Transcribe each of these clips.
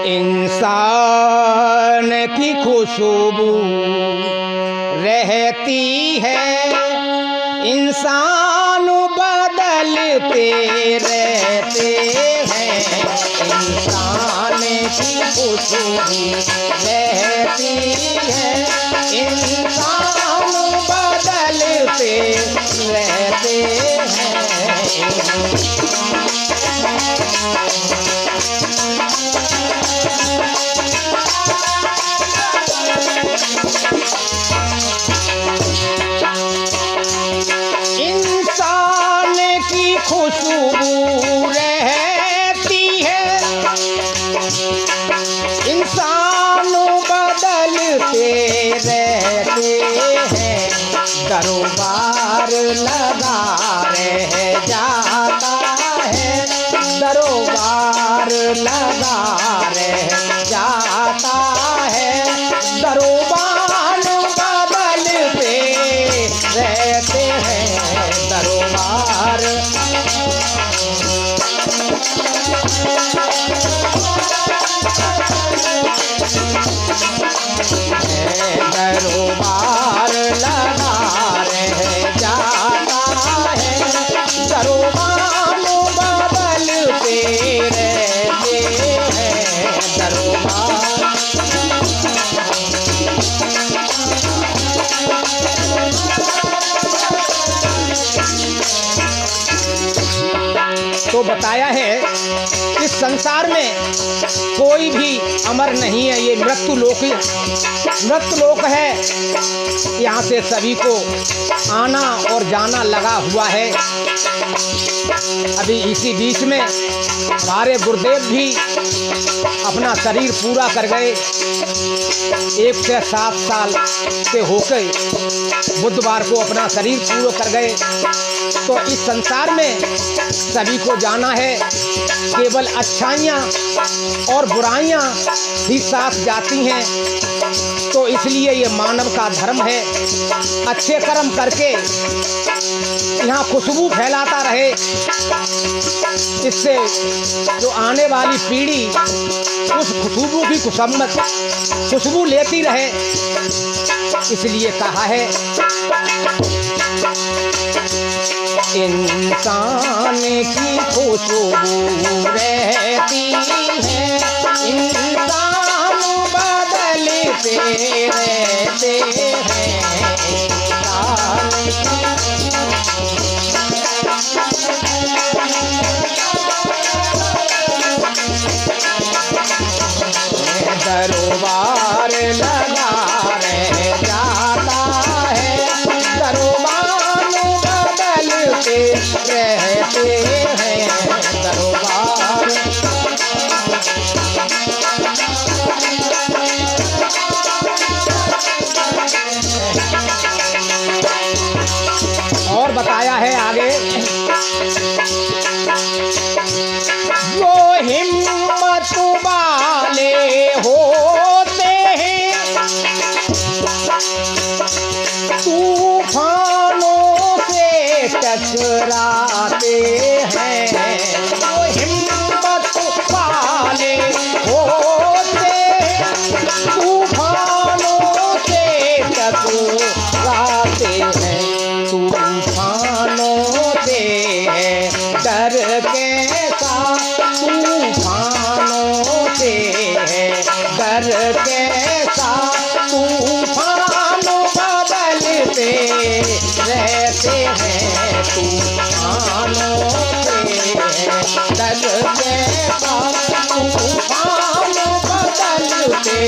इंसान की खुशबू रहती है, इंसान बदलते रहते हैं। इंसान की खुशबू रहती है, इंसान बदलते रहते हैं। इंसान की खुशबू रहती है, इंसान बदलते रहते हैं। दरबार लगा रह जाता है, दरबार लगा रह जाता है। दरबार बदलते रहते हैं, दरबार। दरबार लगा रह जाता है, दरबार बदलते रहते हैं, दरबार। तो बताया है इस संसार में कोई भी अमर नहीं है, ये मृत्यु लोक है। यहाँ से सभी को आना और जाना लगा हुआ है। अभी इसी बीच में हमारे गुरुदेव भी अपना शरीर पूरा कर गए। 1 से 7 साल के होकर बुधवार को अपना शरीर पूरा कर गए। तो इस संसार में सभी को जाना है, केवल अच्छाइयाँ और बुराइयाँ ही साथ जाती हैं। तो इसलिए ये मानव का धर्म है, अच्छे कर्म करके यहाँ खुशबू फैलाता रहे, इससे जो आने वाली पीढ़ी उस खुशबू की खुशबू लेती रहे। इसलिए कहा है इंसान की खुशबू रहती है, इंसान बदलते रहते हैं। दरबार लगा रह जाता है, दरबार बदलते रहते हैं, दरबार। और बताया है आगे, जो हिम्मत वाले होते हैं तूफानों से टकराते हैं। जो हिम्मत वाले होते हैं तूफानों से टकराते हैं, तूफानों से डर के साथ, तूफानों से डर के साथ, तूफान बदलते रहते हैं, तूफानों से डर के साथ, तूफान बदलते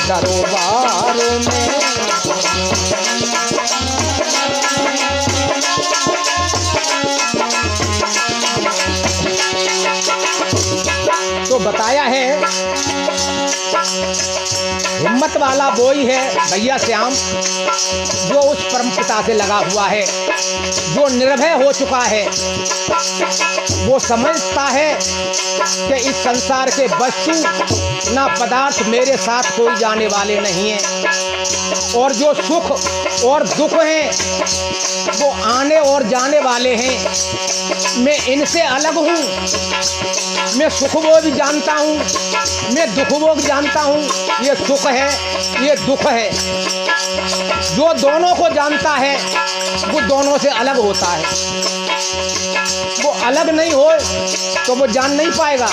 दरबार में। तो बताया है हिम्मत वाला वही है भैया श्याम, जो उस परम पिता से लगा हुआ है, जो निर्भय हो चुका है। वो समझता है कि इस संसार के वस्तु ना पदार्थ मेरे साथ कोई जाने वाले नहीं हैं, और जो सुख और दुख हैं वो आने और जाने वाले हैं। मैं इनसे अलग हूँ। मैं सुख वो भी जानता हूँ, मैं दुख वो भी जानता हूँ। ये सुख है, ये दुख है। जो दोनों को जानता है वो दोनों से अलग होता है। वो अलग नहीं हो तो वो जान नहीं पाएगा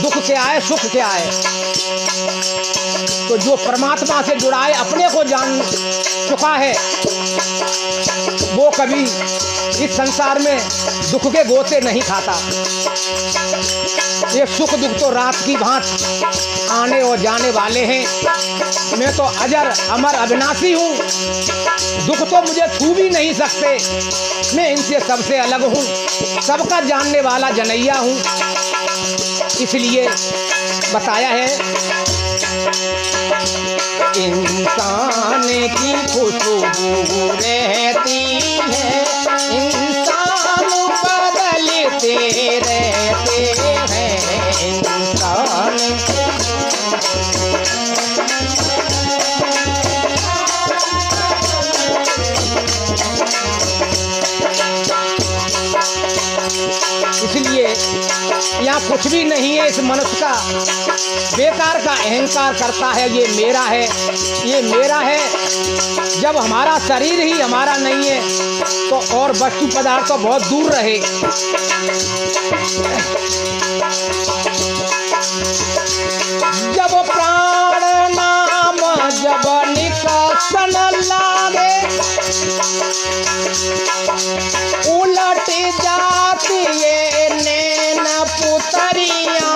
दुख क्या है, सुख क्या है। तो जो परमात्मा से जुड़ा है, अपने को जान चुका है, वो कभी इस संसार में दुख के गोते नहीं खाता। ये सुख दुख तो रात की भांत आने और जाने वाले हैं। मैं तो अजर अमर अविनाशी हूँ। दुख तो मुझे छू भी नहीं सकते। मैं इनसे सबसे अलग हूँ, सबका जानने वाला जनैया हूँ। इसलिए बताया है, इंसान की खुशबू रहती है, इंसान बदलते रहते हैं। इंसान इसलिए यहाँ कुछ भी नहीं है। इस मनुष्य का बेकार का अहंकार करता है, ये मेरा है, ये मेरा है। जब हमारा शरीर ही हमारा नहीं है तो और वस्तु पदार्थ तो बहुत दूर रहे। जब प्राण नाम जब निकसन लागे, उलट जाती ये नैन पुतरिया,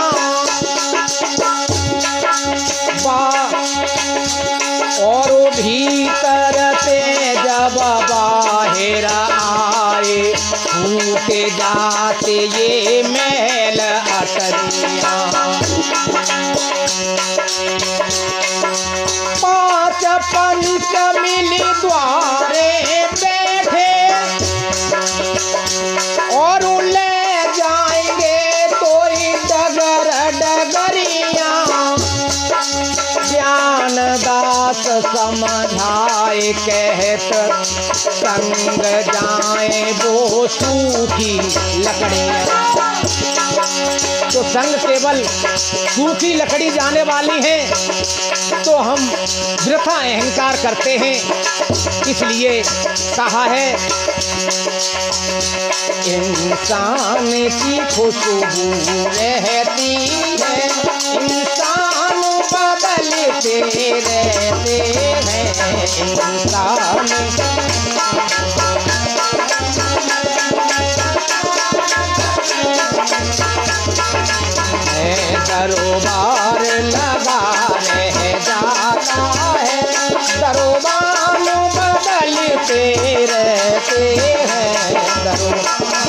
और भीतर से जब बाहर आए, फूटे जाते ये महल अटरिया। पांच पंच मिली द्वारे बैठे, और ले जाएंगे तो डगर डगरिया। ज्ञान दास समझाए कहत, संग जाए वो सूखी लकड़ियाँ। तो संग केवल सूखी लकड़ी जाने वाली है, तो हम वृथा अहंकार करते हैं। इसलिए कहा है, इंसान की खुशबू रहती है, इंसान बदलते रहते हैं। इंसान दरबार लगा रह जाता है, दरबार बदलते रहते हैं। दरबार